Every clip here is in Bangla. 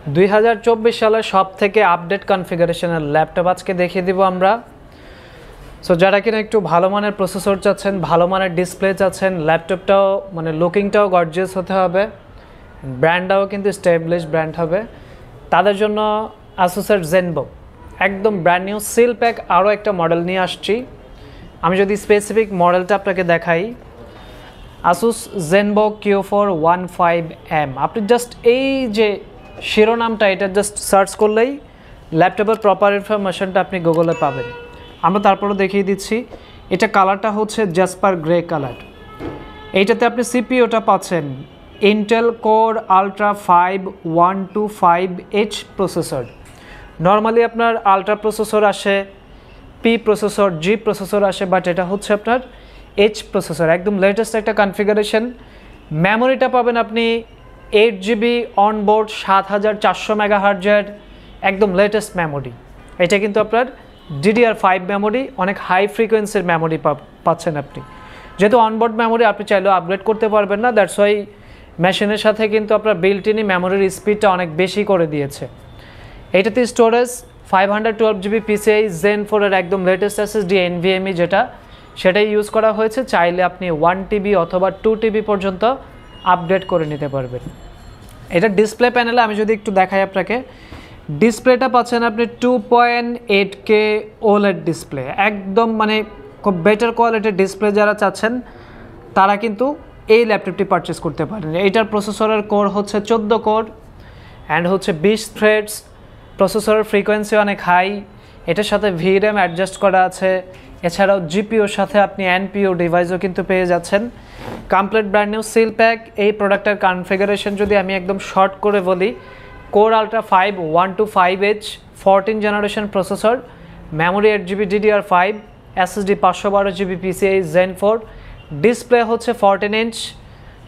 2024 সালের সবথেকে আপডেট কনফিগারেশনের ল্যাপটপ আজকে দেখিয়ে দিব আমরা। সো যারা কিনা একটু ভালো মানের প্রসেসর চাচ্ছেন, ভালো মানের ডিসপ্লে চাচ্ছেন, ল্যাপটপটাও মানে লুকিংটাও গর্জিয়াস হতে হবে, ব্র্যান্ডটাও কিন্তু স্টেবলিশ ব্র্যান্ড হবে, তাদের জন্য আসুসের জেনবুক একদম ব্র্যান্ড নিউ সিল প্যাক আরও একটা মডেল নিয়ে আসছি। আমি যদি স্পেসিফিক মডেলটা আপনাকে দেখাই, আসুস জেনবুক Q415M। আপনি জাস্ট এই যে শিরোনামটা এটা জাস্ট সার্চ করলেই ল্যাপটপের প্রপার ইনফরমেশনটা আপনি গুগলে পাবেন। আমরা তারপরে দেখিয়ে দিচ্ছি। এটা কালারটা হচ্ছে জাসপার গ্রে কালার। এইটাতে আপনি সিপিইউটা পাচ্ছেন Intel core ultra 5125H processor. Normally আপনার আলট্রা প্রসেসর আসে, পি প্রসেসর, জি প্রসেসর আসে, বাট এটা হচ্ছে আপনার এইচ প্রসেসর, একদম লেটেস্ট একটা কনফিগারেশন। মেমোরিটা পাবেন আপনি 8GB অনবোর্ড 7400 মেগাহার্জের একদম লেটেস্ট মেমোরি। এটা কিন্তু আপনার DDR5 মেমোরি, অনেক হাই ফ্রিকোয়েন্সির মেমোরি পাচ্ছেন আপনি। যেহেতু অনবোর্ড মেমোরি আপনি চাইলেও আপগ্রেড করতে পারবেন না, দ্যাটস ওয়াই মেশিনের সাথে কিন্তু আপনার বিল্ট ইনই মেমোরির স্পিডটা অনেক বেশি করে দিয়েছে। এইটাতে স্টোরেজ 512GB PCI Zen 4 এর একদম লেটেস্ট SSD NVMe যেটা, সেটাই ইউজ করা হয়েছে। চাইলে আপনি 1TB অথবা 2TB পর্যন্ত আপগ্রেড করে নিতে পারবেন। এটা ডিসপ্লে প্যানেলে আমি যদি একটু দেখাই আপনাকে, ডিসপ্লেটা পাচ্ছেন আপনি 2.8K OLED ডিসপ্লে, একদম মানে খুব বেটার কোয়ালিটির ডিসপ্লে যারা চাচ্ছেন তারা কিন্তু এই ল্যাপটপটি পারচেস করতে পারেন। এইটার প্রসেসরের কোর হচ্ছে 14 কোর অ্যান্ড হচ্ছে 20 থ্রেডস। প্রসেসরের ফ্রিকোয়েন্সি অনেক হাই, এটার সাথে VRAM অ্যাডজাস্ট করা আছে। এছাড়াও জিপিওর সাথে আপনি NPU ডিভাইসও কিন্তু পেয়ে যাচ্ছেন। Complete brand new seal pack. এই প্রোডাক্টের কনফিগারেশন যদি আমি একদম শর্ট করে বলি, core ultra 5125H 14 generation processor, memory 8GB DDR5, SSD 512GB PCI Zen 4, display হচ্ছে 14 ইঞ্চ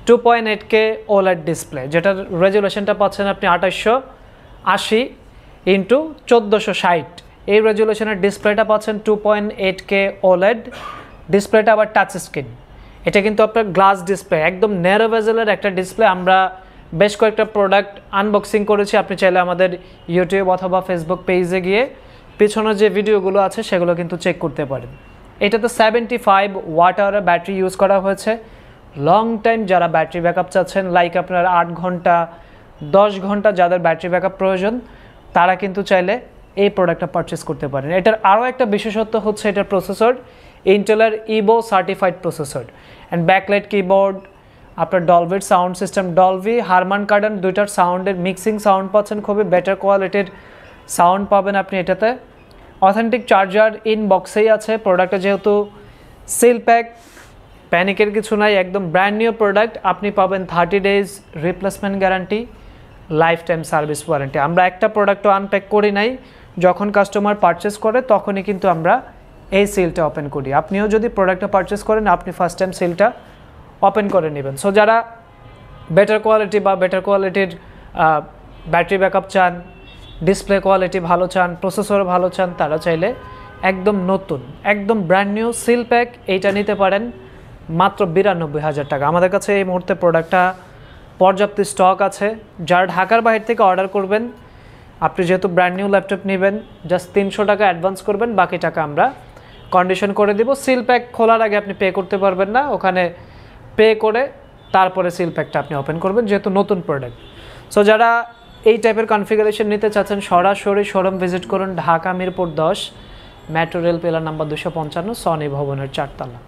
2.8K OLED ডিসপ্লে, যেটার রেজুলেশনটা পাচ্ছেন আপনি 2880x1460। এই রেজুলেশনের ডিসপ্লেটা পাচ্ছেন 2.8K OLED ডিসপ্লেটা, আবার টাচ স্ক্রিন। এটা কিন্তু আপনার গ্লাস ডিসপ্লে, একদম ন্যারো বেজেলের একটা ডিসপ্লে। আমরা বেশ কয়েকটা প্রোডাক্ট আনবক্সিং করেছি, আপনি চাইলে আমাদের ইউটিউব অথবা ফেসবুক পেজে গিয়ে পিছনে যে ভিডিওগুলো আছে সেগুলো কিন্তু চেক করতে পারেন। এটাতে 75 ওয়াট আওয়ারের ব্যাটারি ইউজ করা হয়েছে। লং টাইম যারা ব্যাটারি ব্যাকআপ চাচ্ছেন, লাইক আপনার 8 ঘন্টা 10 ঘন্টা যাদের ব্যাটারি ব্যাকআপ প্রয়োজন, তারা কিন্তু চাইলে এই প্রোডাক্টটা পারচেস করতে পারেন। এটার আরও একটা বিশেষত্ব হচ্ছে এটার প্রসেসর ইন্টেলের Evo certified processor and backlight keyboard, আপনার ডলবির sound system, Dolby Harman Kardon দুইটার সাউন্ডের মিক্সিং সাউন্ড পাচ্ছেন, খুবই বেটার কোয়ালিটির সাউন্ড পাবেন আপনি এটাতে। অথেন্টিক চার্জার ইন বক্সেই আছে। প্রোডাক্টটা যেহেতু সিল প্যাক, প্যানিকের কিছু নাই, একদম ব্র্যান্ড নিউ প্রোডাক্ট। আপনি পাবেন 30 days replacement guarantee, life time service warranty. আমরা একটা প্রোডাক্টও আনপ্যাক করি নাই, যখন কাস্টমার পারচেস করে তখনই কিন্তু আমরা এই সিলটা ওপেন করি। আপনিও যদি প্রোডাক্টটা পারচেস করেন, আপনি ফার্স্ট টাইম সিলটা ওপেন করে নেবেন। সো যারা বেটার কোয়ালিটি বা বেটার কোয়ালিটির ব্যাটারি ব্যাকআপ চান, ডিসপ্লে কোয়ালিটি ভালো চান, প্রসেসর ভালো চান, তারা চাইলে একদম নতুন একদম ব্র্যান্ড নিউ সিল প্যাক এইটা নিতে পারেন মাত্র 92,000 টাকা। আমাদের কাছে এই মুহূর্তে প্রোডাক্টটা পর্যাপ্ত স্টক আছে। যারা ঢাকার বাইরে থেকে অর্ডার করবেন, আপনি যেহেতু ব্র্যান্ড নিউ ল্যাপটপ নেবেন, জাস্ট 300 টাকা অ্যাডভান্স করবেন, বাকি টাকা আমরা কন্ডিশন করে দেব। সিল প্যাক খোলার আগে আপনি পে করতে পারবেন না, ওখানে পে করে তারপরে সিল প্যাকটা আপনি ওপেন করবেন, যেহেতু নতুন প্রোডাক্ট। সো যারা এই টাইপের কনফিগারেশন নিতে চাচ্ছেন, সরাসরি শোরুম ভিজিট করুন, Dhaka Mirpur 10, metro rail pillar number 255, Sony ভবনের 4 তলা।